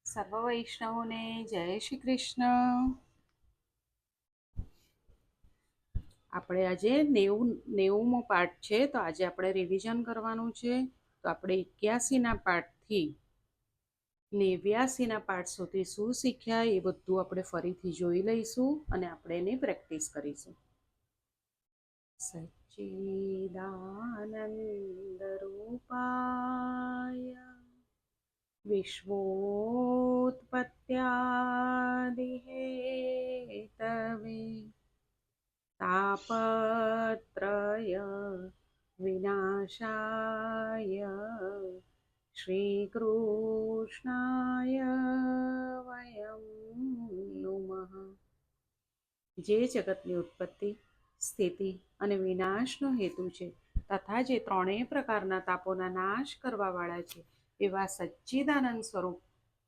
સર્વ વૈષ્ણવોને જય શ્રી કૃષ્ણ. આપણે આજે 90મો પાઠ છે, તો આજે આપણે રિવિઝન કરવાનું છે. તો આપણે 81ના પાઠથી 89ના પાઠ સુધી શું શીખ્યા એ બધું આપણે ફરીથી જોઈ લઈશું અને આપણે એની પ્રેક્ટિસ કરીશું. સચ્ચિદાનંદ રૂપાય વિશ્વોત્પત્યાદિહેતવે તાપત્રય વિનાશાય શ્રીકૃષ્ણાય વયમ નુમઃ. જે જગતની ઉત્પત્તિ, સ્થિતિ અને વિનાશનો હેતુ છે તથા જે ત્રણેય પ્રકારના તાપોના નાશ કરવાવાળા છે એવા સચ્ચિદાનંદ સ્વરૂપ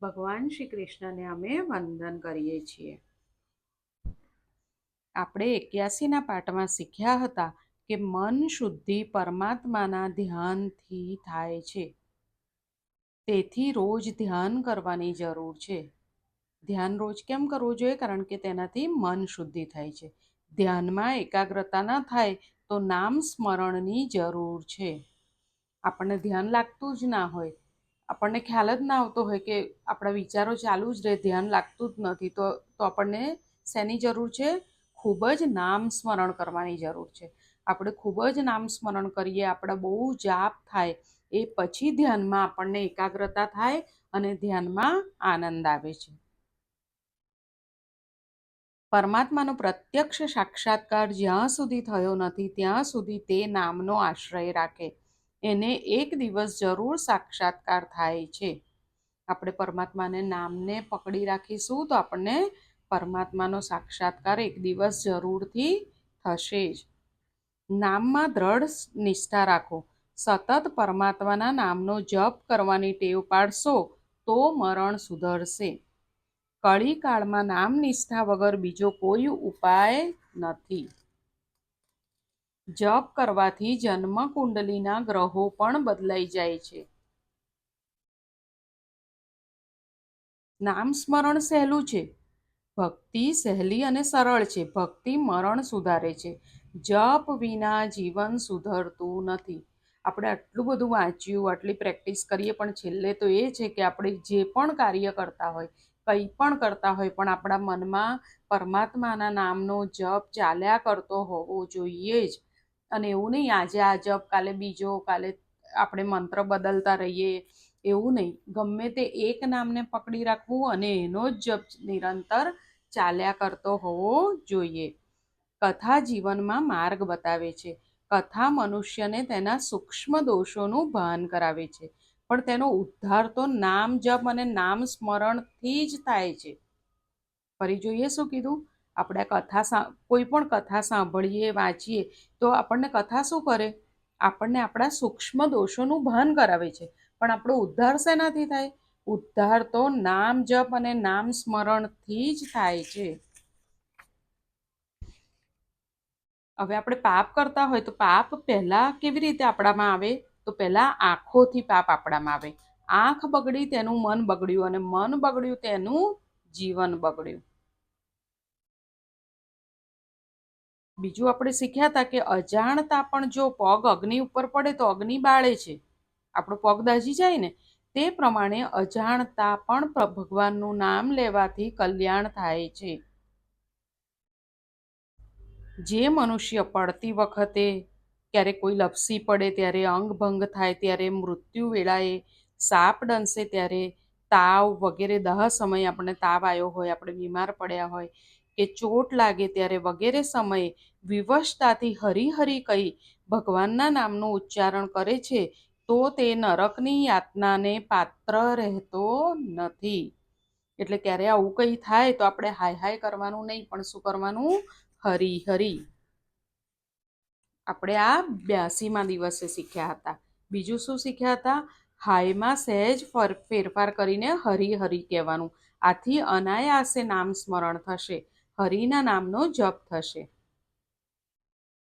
ભગવાન શ્રી કૃષ્ણને અમે વંદન કરીએ છીએ. આપણે 81ના પાઠમાં શીખ્યા હતા કે મન શુદ્ધિ પરમાત્માના ધ્યાનથી થાય છે, તેથી રોજ ધ્યાન કરવાની જરૂર છે. ધ્યાન રોજ કેમ કરવું જોઈએ? કારણ કે તેનાથી મન શુદ્ધિ થાય છે. ધ્યાનમાં એકાગ્રતા ન થાય તો નામ સ્મરણની જરૂર છે. આપણને ધ્યાન લાગતું જ ના હોય, આપણને ખ્યાલ જ ના આવતો હોય કે આપણા વિચારો ચાલુ જ રહે, ધ્યાન લાગતું જ નથી, તો આપણને શેની જરૂર છે? ખૂબ જ નામ સ્મરણ કરવાની જરૂર છે. આપણે ખૂબ જ નામ સ્મરણ કરીએ, આપણા બહુ જાપ થાય, એ પછી ધ્યાનમાં આપણને એકાગ્રતા થાય અને ધ્યાનમાં આનંદ આવે છે. પરમાત્માનો પ્રત્યક્ષ સાક્ષાત્કાર જ્યાં સુધી થયો નથી ત્યાં સુધી તે નામનો આશ્રય રાખે, એને એક દિવસ જરૂર સાક્ષાત્કાર થાય છે. આપણે પરમાત્માને નામને પકડી રાખીશું તો આપણને પરમાત્માનો સાક્ષાત્કાર એક દિવસ જરૂરથી થશે જ. નામમાં દ્રઢ નિષ્ઠા રાખો. સતત પરમાત્માના નામનો જપ કરવાની ટેવ પાડશો તો મરણ સુધરશે. કળીકાળમાં નામ નિષ્ઠા વગર બીજો કોઈ ઉપાય નથી. જપ કરવાથી જન્મ કુંડલીના ગ્રહો પણ બદલાઈ જાય છે. નામ સ્મરણ સહેલું છે, ભક્તિ સહેલી અને સરળ છે. ભક્તિ મરણ સુધારે છે. જપ વિના જીવન સુધરતું નથી. આપણે આટલું બધું વાંચ્યું, આટલી પ્રેક્ટિસ કરીએ, પણ છેલ્લે તો એ છે કે આપણે જે પણ કાર્ય કરતા હોય, કંઈ પણ કરતા હોય, પણ આપણા મનમાં પરમાત્માના નામનો જપ ચાલ્યા કરતો હોવો જોઈએ જ. અને એવું નહીં આજે આ જપ, કાલે બીજો, કાલે આપણે મંત્ર બદલતા રહીએ, એવું નહીં. ગમે તે એક નામને પકડી રાખવું અને એનો જ જપ નિરંતર ચાલ્યા કરતો હોવો જોઈએ. કથા જીવનમાં માર્ગ બતાવે છે. કથા મનુષ્યને તેના સૂક્ષ્મ દોષોનું ભાન કરાવે છે, પણ તેનો ઉદ્ધાર તો નામ જપ અને નામ સ્મરણથી જ થાય છે. ફરી જોઈએ શું કીધું? આપણે કોઈ પણ કથા સાંભળીએ, વાંચીએ તો આપણને કથા શું કરે? આપણને આપણા સૂક્ષ્મ દોષોનું ભાન કરાવે છે, પણ આપણો ઉદ્ધાર શેનાથી થાય? ઉદ્ધાર તો નામ જપ અને નામ સ્મરણથી જ થાય છે. હવે આપણે પાપ કરતા હોય તો પાપ પહેલા કેવી રીતે આપણામાં આવે? તો પહેલા આંખોથી પાપ આપણામાં આવે. આંખ બગડી તેનું મન બગડ્યું, અને મન બગડ્યું તેનું જીવન બગડ્યું. બીજું આપણે શીખ્યા હતા કે અજાણતા પણ જો પગ અગ્નિ ઉપર પડે તો અગ્નિ બાળે છે. આપણો પગ દાઝી જાય ને, તે પ્રમાણે અજાણતા પણ ભગવાનનું નામ લેવાથી કલ્યાણ થાય છે. જે મનુષ્ય પડતી વખતે, ક્યારેક કોઈ લપસી પડે ત્યારે, અંગ ભંગ થાય ત્યારે, મૃત્યુ વેળાએ, સાપ ડંસે ત્યારે, તાવ વગેરે દહ સમયે આપણને તાવ આવ્યો હોય, આપણે બીમાર પડ્યા હોય કે ચોટ લાગે ત્યારે વગેરે સમયે વિવશતાથી હરી હરી કહી ભગવાનના નામનું ઉચ્ચારણ કરે છે તો તે નરકની યાતનાને પાત્ર રહેતો નથી. એટલે ક્યારે આવું કંઈ થાય તો આપણે હાય હાય કરવાનું નહીં, પણ શું કરવાનું? હરી હરી. આપણે આ 82મા દિવસે શીખ્યા હતા. બીજું શું શીખ્યા હતા? હાયમાં સહેજ ફેરફાર કરીને હરી હરી કહેવાનું. આથી અનાયાસે નામ સ્મરણ થશે, હરિના નામનો જપ થશે.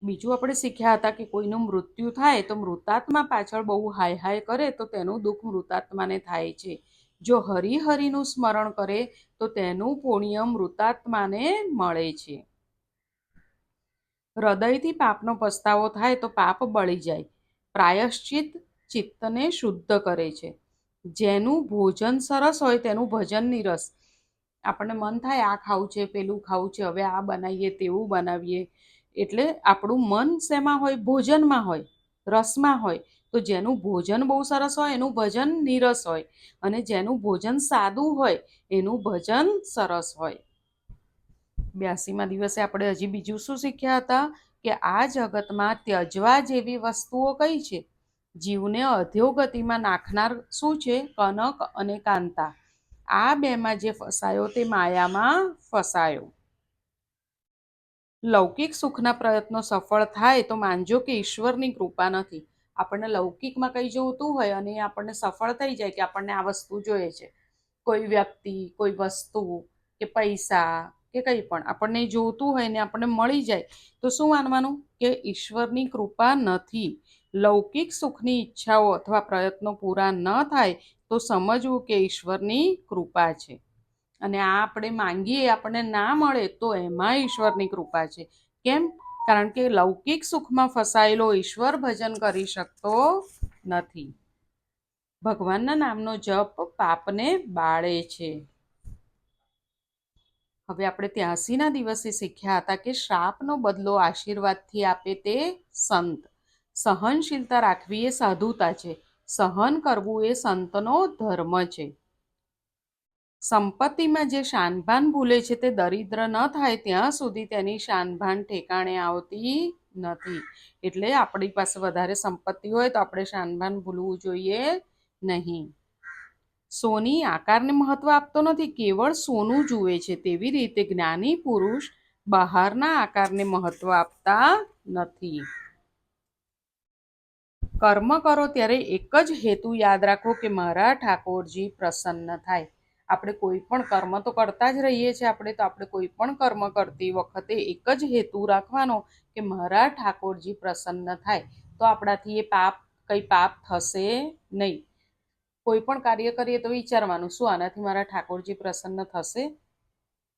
બીજું આપણે શીખ્યા હતા કે કોઈનું મૃત્યુ થાય તો મૃતાત્મા પાછળ બહુ હાય હાય કરે તો તેનું દુઃખ મૃતાત્માને થાય છે. જો હરિહરિનું સ્મરણ કરે તો તેનું પુણ્ય મૃતાત્માને મળે છે. હૃદયથી પાપનો પસ્તાવો થાય તો પાપ બળી જાય. પ્રાયશ્ચિત ચિત્તને શુદ્ધ કરે છે. જેનું ભોજન સરસ હોય તેનું ભજન નિરસ. આપણને મન થાય આ ખાવું છે, પેલું ખાવું છે, હવે આ બનાવીએ, તેવું બનાવીએ. એટલે આપણું મન શેમાં હોય? ભોજનમાં હોય, રસમાં હોય. તો જેનું ભોજન બહુ સરસ હોય એનું ભજન નીરસ હોય, અને જેનું ભોજન સાદું હોય એનું ભજન સરસ હોય. 82મા દિવસે આપણે હજી બીજું શું શીખ્યા હતા? કે આ જગતમાં ત્યજવા જેવી વસ્તુઓ કઈ છે? જીવને અધોગતિમાં નાખનાર શું છે? કનક અને કાંતા. આ બેમાં જે ફસાયો તે માયામાં ફસાયો. લૌકિક સુખના પ્રયત્નો સફળ થાય તો માનજો કે ઈશ્વરની કૃપા નથી. આપણને લૌકિકમાં કંઈ જોતું હોય અને આપણને સફળ થઈ જાય કે આપણને આ વસ્તુ જોઈએ છે, કોઈ વ્યક્તિ, કોઈ વસ્તુ કે પૈસા કે કંઈ પણ આપણને જોતું હોય ને આપણને મળી જાય તો શું માનવાનું? કે ઈશ્વરની કૃપા નથી. લૌકિક સુખની ઈચ્છાઓ અથવા પ્રયત્નો પૂરા ન થાય તો સમજવું કે ઈશ્વરની કૃપા છે. અને આ આપણે માંગીએ આપણને ના મળે તો એમાં ઈશ્વરની કૃપા છે. કેમ? કારણ કે લૌકિક સુખમાં ફસાયેલો ઈશ્વર ભજન કરી શકતો નથી. ભગવાનના નામનો જપ પાપને બાળે છે. હવે આપણે 83ના દિવસે શીખ્યા હતા કે શ્રાપનો બદલો આશીર્વાદથી આપે તે સંત. સહનશીલતા રાખવી એ સાધુતા છે. સહન કરવું એ સંતનો ધર્મ છે. સંપત્તિમાં જે શાનભાન ભૂલે છે તે દરિદ્ર ન થાય ત્યાં સુધી તેની શાનભાન ઠેકાણે આવતી નથી. એટલે આપણી પાસે વધારે સંપત્તિ હોય તો આપણે શાનભાન ભૂલવું જોઈએ નહીં. સોની આકારને મહત્વ આપતો નથી, કેવળ સોનું જુએ છે. તેવી રીતે જ્ઞાની પુરુષ બહારના આકારને મહત્વ આપતા નથી. કર્મ કરો ત્યારે એક જ હેતુ યાદ રાખો કે મારા ઠાકોરજી પ્રસન્ન થાય. આપણે કોઈ પણ કર્મ તો કરતા જ રહીએ છીએ. આપણે કોઈ પણ કર્મ કરતી વખતે એક જ હેતુ રાખવાનો કે મારા ઠાકોરજી પ્રસન્ન થાય. તો આપણાથી એ કંઈ પાપ થશે નહીં. કોઈ પણ કાર્ય કરીએ તો વિચારવાનું, શું આનાથી મારા ઠાકોરજી પ્રસન્ન થશે?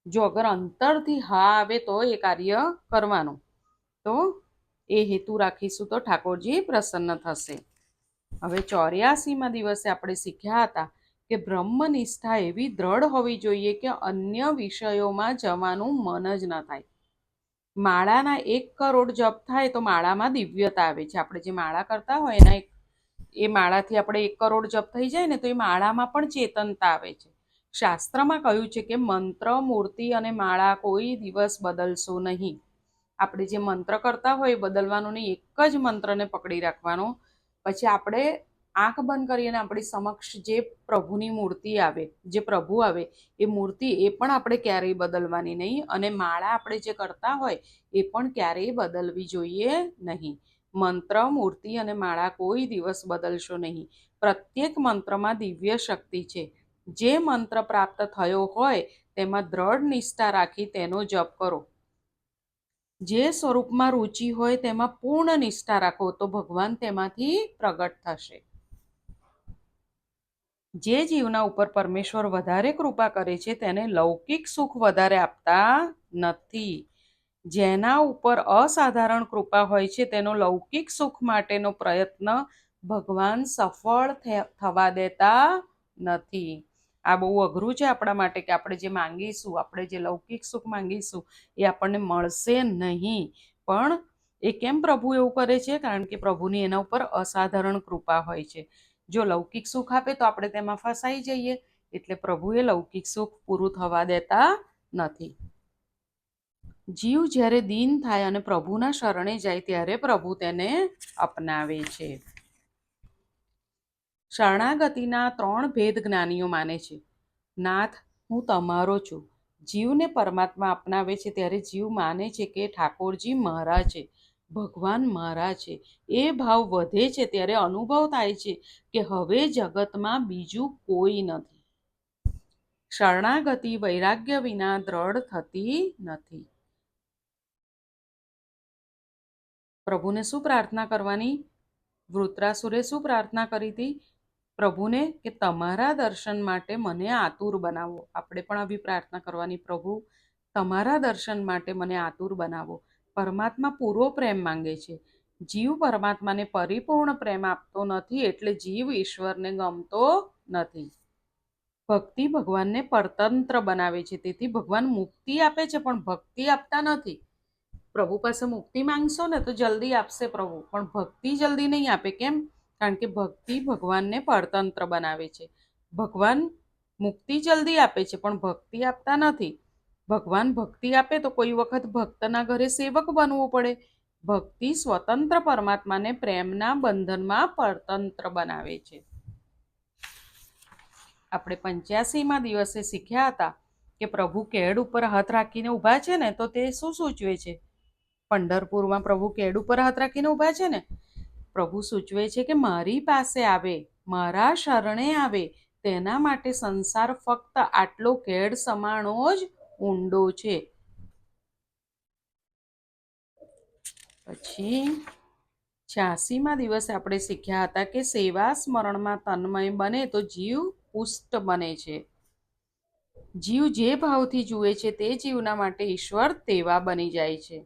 જો અગર અંતરથી હા આવે તો એ કાર્ય કરવાનું. તો એ હેતુ રાખીશું તો ઠાકોરજી પ્રસન્ન થશે. હવે 84મા દિવસે આપણે શીખ્યા હતા કે બ્રહ્મનિષ્ઠા એવી દ્રઢ હોવી જોઈએ કે અન્ય વિષયોમાં જવાનું મન જ ન થાય. માળાના 1 કરોડ જપ થાય તો માળામાં દિવ્યતા આવે છે. આપણે જે માળા કરતા હોય એના એ માળાથી આપણે 1 કરોડ જપ થઈ જાય ને તો એ માળામાં પણ ચેતનતા આવે છે. શાસ્ત્રમાં કહ્યું છે કે મંત્ર, મૂર્તિ અને માળા કોઈ દિવસ બદલશો નહીં. આપણે જે મંત્ર કરતા હોય એ બદલવાનો નહીં, એક જ મંત્રને પકડી રાખવાનો. પછી આપણે આંખ બંધ કરીને આપણી સમક્ષ જે પ્રભુની મૂર્તિ આવે, જે પ્રભુ આવે એ મૂર્તિ એ પણ આપણે ક્યારેય બદલવાની નહીં. અને માળા આપણે જે કરતા હોય એ પણ ક્યારેય બદલવી જોઈએ નહીં. મંત્ર, મૂર્તિ અને માળા કોઈ દિવસ બદલશો નહીં. પ્રત્યેક મંત્રમાં દિવ્ય શક્તિ છે. જે મંત્ર પ્રાપ્ત થયો હોય તેમાં દ્રઢ નિષ્ઠા રાખી તેનો જપ કરો. જે સ્વરૂપમાં રુચિ હોય તેમાં પૂર્ણ નિષ્ઠા રાખો તો ભગવાન તેમાંથી પ્રગટ થશે. જે જીવના ઉપર પરમેશ્વર વધારે કૃપા કરે છે તેને લૌકિક સુખ વધારે આપતા નથી. જેના ઉપર અસાધારણ કૃપા હોય છે તેનો લૌકિક સુખ માટેનો પ્રયત્ન ભગવાન સફળ થવા દેતા નથી. આ બહુ અઘરું છે આપણા માટે કે આપણે જે માંગીશું, આપણે જે લૌકિક સુખ માંગીશું એ આપણને મળશે નહીં. પણ એ કેમ પ્રભુ એવું કરે છે? કારણ કે પ્રભુની એના ઉપર અસાધારણ કૃપા હોય છે. જો લૌકિક સુખ આપે તો આપણે તેમાં ફસાઈ જઈએ. એટલે પ્રભુએ લૌકિક સુખ પૂરું થવા દેતા નથી. જીવ જ્યારે દીન થાય અને પ્રભુના શરણે જાય ત્યારે પ્રભુ તેને અપનાવે છે. શરણાગતિના 3 ભેદ જ્ઞાનીઓ માને છે. નાથ, હું તમારો છું. જીવને પરમાત્મા અપનાવે છે ત્યારે જીવ માને છે કે ઠાકોરજી મારા છે, ભગવાન મારા છે. એ ભાવ વધે છે ત્યારે અનુભવ થાય છે કે હવે જગતમાં બીજું કોઈ નથી. શરણાગતિ વૈરાગ્ય વિના દ્રઢ થતી નથી. પ્રભુને શું પ્રાર્થના કરવાની? વૃત્રાસુરે શું પ્રાર્થના કરી હતી? પ્રભુને કે તમારા દર્શન માટે મને આતુર બનાવો. આપણે પણ આવી પ્રાર્થના કરવાની, પ્રભુ તમારા દર્શન માટે મને આતુર બનાવો. પરમાત્મા પૂરો પ્રેમ માંગે છે. જીવ પરમાત્માને પરિપૂર્ણ પ્રેમ આપતો નથી, એટલે જીવ ઈશ્વરને ગમતો નથી. ભક્તિ ભગવાનને પરતંત્ર બનાવે છે. તેથી ભગવાન મુક્તિ આપે છે પણ ભક્તિ આપતા નથી. પ્રભુ પાસે મુક્તિ માંગશો ને તો જલ્દી આપશે પ્રભુ, પણ ભક્તિ જલ્દી નહીં આપે. કેમ? કારણ કે ભક્તિ ભગવાનને પરતંત્ર બનાવે છે. ભગવાન મુક્તિ જલ્દી આપે છે પણ ભક્તિ આપતા નથી. ભગવાન ભક્તિ આપે તો કોઈ વખત ભક્તના ઘરે સેવક બનવું પડે. ભક્તિ સ્વતંત્ર પરમાત્માને પ્રેમના બંધનમાં પરતંત્ર બનાવે છે. આપણે 85મા દિવસે શીખ્યા હતા કે પ્રભુ કેડ ઉપર હાથ રાખીને ઊભા છે ને, તો તે શું સૂચવે છે? પંઢરપુરમાં પ્રભુ કેડ ઉપર હાથ રાખીને ઊભા છે ને, પ્રભુ સૂચવે છે કે મારી પાસે આવે, મારા શરણે આવે, તેના માટે સંસાર ફક્ત આટલો કેડ સમાણો જ ઊંડો છે. પછી 86મા દિવસે આપણે શીખ્યા હતા કે સેવા સ્મરણમાં તન્મય બને તો જીવ પુષ્ટ બને છે. જીવ જે ભાવથી જુએ છે તે જીવના માટે ઈશ્વર તેવા બની જાય છે.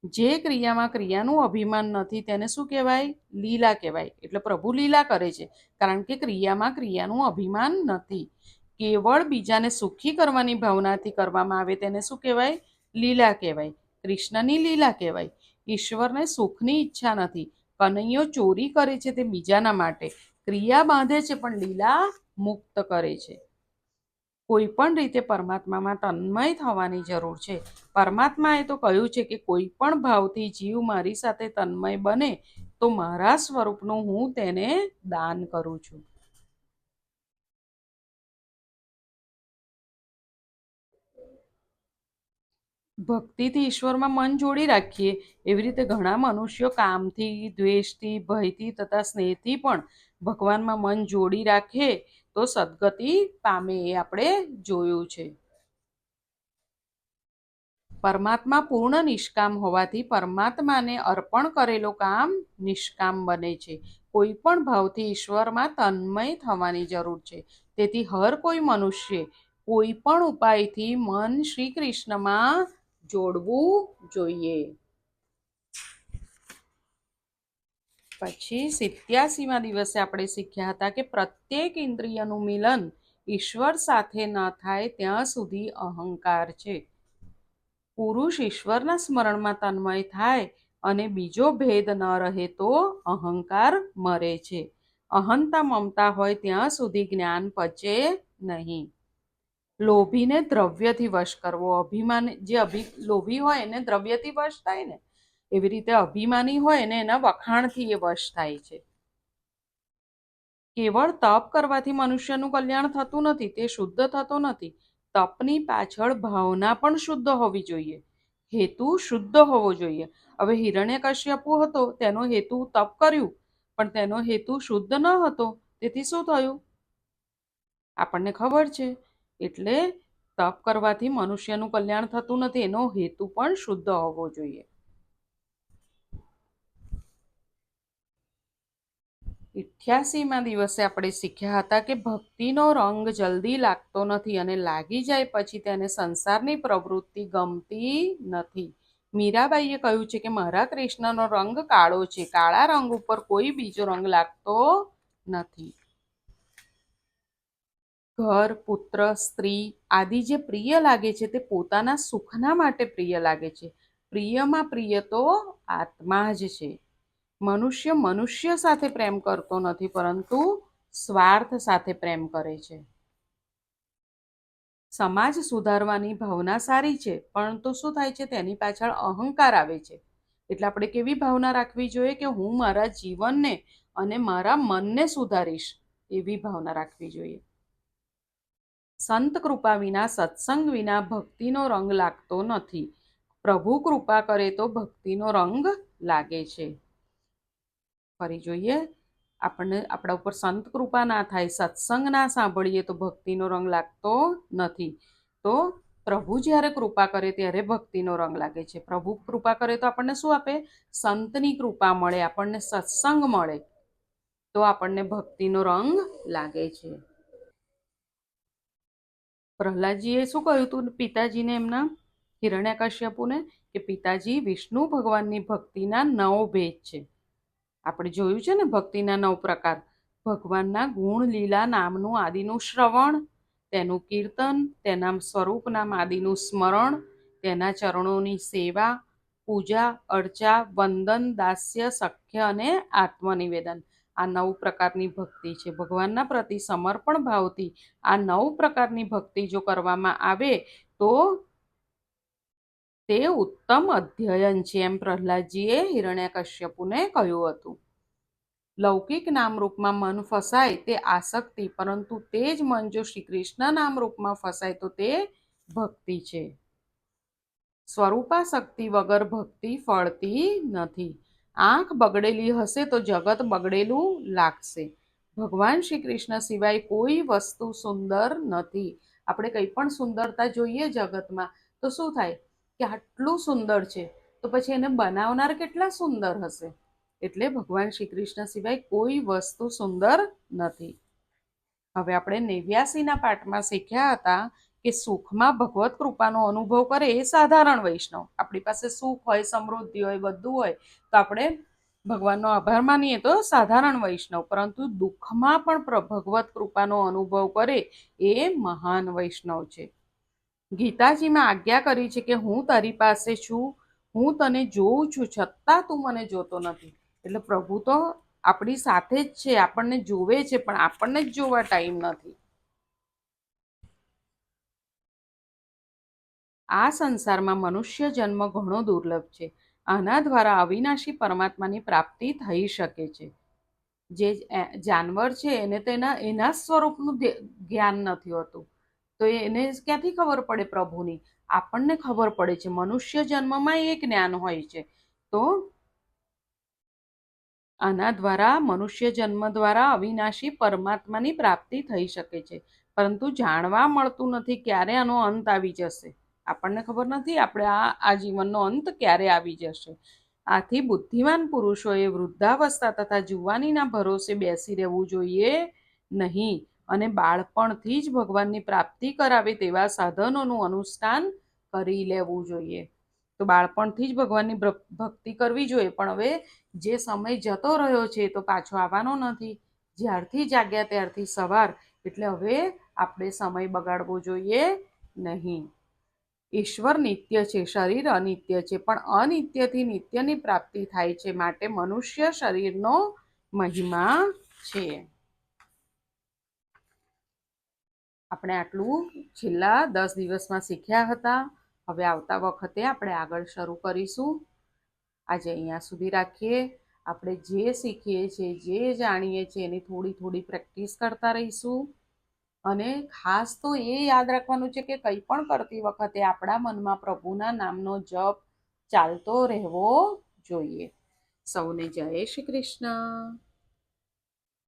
જે ક્રિયામાં ક્રિયાનું અભિમાન નથી તેને શું કહેવાય? લીલા કહેવાય. એટલે પ્રભુ લીલા કરે છે કારણ કે ક્રિયામાં ક્રિયાનું અભિમાન નથી. કેવળ બીજાને સુખી કરવાની ભાવનાથી કરવામાં આવે તેને શું કહેવાય? લીલા કહેવાય. કૃષ્ણની લીલા કહેવાય. ઈશ્વરને સુખની ઈચ્છા નથી. કનૈયો ચોરી કરે છે તે બીજાના માટે, ક્રિયા બાંધે છે પણ લીલા મુક્ત કરે છે. કોઈ પણ રીતે પરમાત્મામાં તન્મય થવાની જરૂર છે. પરમાત્માએ તો કહ્યું છે કે કોઈ પણ ભાવથી જીવ મારી સાથે તન્મય બને તો મારા સ્વરૂપનું હું તેને દાન કરું છું. ભક્તિથી ઈશ્વરમાં મન જોડી રાખીએ. એવી રીતે ઘણા મનુષ્યો કામથી, દ્વેષથી, ભયથી તથા સ્નેહથી પણ ભગવાનમાં મન જોડી રાખે તો સદગતિ પામે, એ આપણે જોયું છે. પરમાત્મા પૂર્ણ નિષ્કામ હોવાથી પરમાત્માને અર્પણ કરેલો કામ નિષ્કામ બને છે. કોઈ પણ ભાવથી ઈશ્વરમાં તન્મય થવાની જરૂર છે. તેથી હર કોઈ મનુષ્ય કોઈ પણ ઉપાયથી મન શ્રી કૃષ્ણમાં જોડવું જોઈએ. પછી 87મા દિવસે આપણે શીખ્યા હતા કે પ્રત્યેક ઇન્દ્રિયનું મિલન ઈશ્વર સાથે ન થાય ત્યાં સુધી અહંકાર છે. પુરુષ ઈશ્વરના સ્મરણમાં તન્મય થાય અને બીજો ભેદ ન રહે તો અહંકાર મરે છે. અહંતા મમતા હોય ત્યાં સુધી જ્ઞાન પચે નહીં. લોભીને દ્રવ્યથી વશ કરવો. અભિમાન જે લોભી હોય એને દ્રવ્યથી વશ થાય ને, એવી રીતે અભિમાની હોય ને એના વખાણથી એ વશ થાય છે. કેવળ તપ કરવાથી મનુષ્યનું કલ્યાણ થતું નથી, તે શુદ્ધ થતો નથી. તપની પાછળ ભાવના પણ શુદ્ધ હોવી જોઈએ, હેતુ શુદ્ધ હોવો જોઈએ. હવે હિરણ્યકશ્યપુ હતો, તેનો હેતુ તપ કર્યું પણ તેનો હેતુ શુદ્ધ ન હતો, તેથી શું થયું આપણને ખબર છે. એટલે તપ કરવાથી મનુષ્યનું કલ્યાણ થતું નથી, એનો હેતુ પણ શુદ્ધ હોવો જોઈએ. 88મા દિવસે આપણે શીખ્યા હતા કે ભક્તિનો રંગ જલ્દી લાગતો નથી અને લાગી જાય પછી તેને સંસારની પ્રવૃત્તિ ગમતી નથી. મીરાબાઈએ કહ્યું છે કે મારા કૃષ્ણનો રંગ કાળો છે, કાળા રંગ ઉપર કોઈ બીજો રંગ લાગતો નથી. ઘર, પુત્ર, સ્ત્રી આદિ જે પ્રિય લાગે છે તે પોતાના સુખના માટે પ્રિય લાગે છે. પ્રિયમાં પ્રિય તો આત્મા જ છે. મનુષ્ય મનુષ્ય સાથે પ્રેમ કરતો નથી પરંતુ સ્વાર્થ સાથે પ્રેમ કરે છે. સમાજ સુધારવાની ભાવના સારી છે પરંતુ શું થાય છે, તેની પાછળ અહંકાર આવે છે. એટલે આપણે કેવી ભાવના રાખવી જોઈએ કે હું મારા જીવનને અને મારા મનને સુધારીશ, એવી ભાવના રાખવી જોઈએ. સંત કૃપા વિના, સત્સંગ વિના ભક્તિનો રંગ લાગતો નથી. પ્રભુ કૃપા કરે તો ભક્તિનો રંગ લાગે છે. ફરી જોઈએ, આપણને આપણા ઉપર સંત કૃપા ના થાય, સત્સંગ ના સાંભળીએ તો ભક્તિનો રંગ લાગતો નથી. તો પ્રભુ જ્યારે કૃપા કરે ત્યારે ભક્તિનો રંગ લાગે છે. પ્રભુ કૃપા કરે તો આપણને શું આપે? સંતની કૃપા મળે, આપણને સત્સંગ મળે. તો આપણને ભક્તિનો રંગ લાગે છે. પ્રહલાદજીએ શું કહ્યું હતું પિતાજીને, એમના હિરણ્યકશ્યપુને, કે પિતાજી, વિષ્ણુ ભગવાનની ભક્તિના 9 ભેદ છે. આપણે જોયું છે ને ભક્તિના 9 પ્રકાર. ભગવાનના ગુણ લીલા નામનું આદિનું શ્રવણ, તેનું કીર્તન, તેના સ્વરૂપ નામ આદિનું સ્મરણ, તેના ચરણોની સેવા, પૂજા અર્ચા, વંદન, દાસ્ય, સખ્ય અને આત્મનિવેદન. આ 9 પ્રકારની ભક્તિ છે. ભગવાનના પ્રતિ સમર્પણ ભાવથી આ 9 પ્રકારની ભક્તિ જો કરવામાં આવે તો તે ઉત્તમ અધ્યયન છે, એમ પ્રહલાદજીએ હિરણ્યકશ્યપુને કહ્યું હતું. લૌકિક નામરૂપમાં મન ફસાય તે આસક્તિ, પરંતુ તે જ મન જો શ્રી કૃષ્ણ નામરૂપમાં ફસાય તો તે ભક્તિ છે. સ્વરૂપાસક્તિ વગર ભક્તિ ફળતી નથી. આંખ બગડેલી હશે તો જગત બગડેલું લાગશે. ભગવાન શ્રી કૃષ્ણ સિવાય કોઈ વસ્તુ સુંદર નથી. આપણે કંઈ પણ સુંદરતા જોઈએ જગતમાં તો શું થાય કે આટલું સુંદર છે, તો પછી એને બનાવનાર કેટલા સુંદર હશે. એટલે ભગવાન શ્રી કૃષ્ણ સિવાય કોઈ વસ્તુ સુંદર નથી. હવે આપણે 89ના પાઠમાં શીખ્યા હતા કે સુખમાં ભગવત કૃપાનો અનુભવ કરે એ સાધારણ વૈષ્ણવ. આપણી પાસે સુખ હોય, સમૃદ્ધિ હોય, બધું હોય તો આપણે ભગવાનનો આભાર માનીએ તો સાધારણ વૈષ્ણવ. પરંતુ દુઃખમાં પણ ભગવત કૃપાનો અનુભવ કરે એ મહાન વૈષ્ણવ છે. ગીતાજીમાં આજ્ઞા કરી છે કે હું તારી પાસે છું, હું તને જોઉં છું, છતાં તું મને જોતો નથી. એટલે પ્રભુ તો આપણી સાથે જ છે, આપણને જોવે છે, પણ આપણને જ જોવા ટાઈમ નથી. આ સંસારમાં મનુષ્ય જન્મ ઘણો દુર્લભ છે. આના દ્વારા અવિનાશી પરમાત્માની પ્રાપ્તિ થઈ શકે છે. જે જાનવર છે એને તો એના સ્વરૂપનું જ્ઞાન નથી હોતું, તો એને ક્યાંથી ખબર પડે પ્રભુની? આપણને ખબર પડે છે. મનુષ્ય જન્મમાં એ જ્ઞાન હોય છે. તો આના દ્વારા મનુષ્ય જન્મ દ્વારા અવિનાશી પરમાત્માની પ્રાપ્તિ થઈ શકે છે. પરંતુ જાણવા મળતું નથી ક્યારે આનો અંત આવી જશે. આપણને ખબર નથી આપણે આ જીવનનો અંત ક્યારે આવી જશે. આથી બુદ્ધિમાન પુરુષોએ વૃદ્ધાવસ્થા તથા જુવાનીના ભરોસે બેસી રહેવું જોઈએ નહીં, અને બાળપણથી જ ભગવાનની પ્રાપ્તિ કરાવે તેવા સાધનોનું અનુષ્ઠાન કરી લેવું જોઈએ. તો બાળપણથી જ ભગવાનની ભક્તિ કરવી જોઈએ. પણ હવે જે સમય જતો રહ્યો છે તો પાછો આવવાનો નથી. જ્યારથી જાગ્યા ત્યારથી સવાર, એટલે હવે આપણે સમય બગાડવો જોઈએ નહીં. ઈશ્વર નિત્ય છે, શરીર અનિત્ય છે, પણ અનિત્યથી નિત્યની પ્રાપ્તિ થાય છે, માટે મનુષ્ય શરીરનો મહિમા છે. આપણે આટલું છેલ્લા 10 દિવસમાં શીખ્યા હતા. હવે આવતા વખતે આપણે આગળ શરૂ કરીશું. આજે અહીંયા સુધી રાખીએ. આપણે જે શીખીએ છીએ, જે જાણીએ છીએ એની થોડી થોડી પ્રેક્ટિસ કરતા રહીશું. અને ખાસ તો એ યાદ રાખવાનું છે કે કંઈ પણ કરતી વખતે આપણા મનમાં પ્રભુના નામનો જપ ચાલતો રહેવો જોઈએ. સૌને જય શ્રી કૃષ્ણ.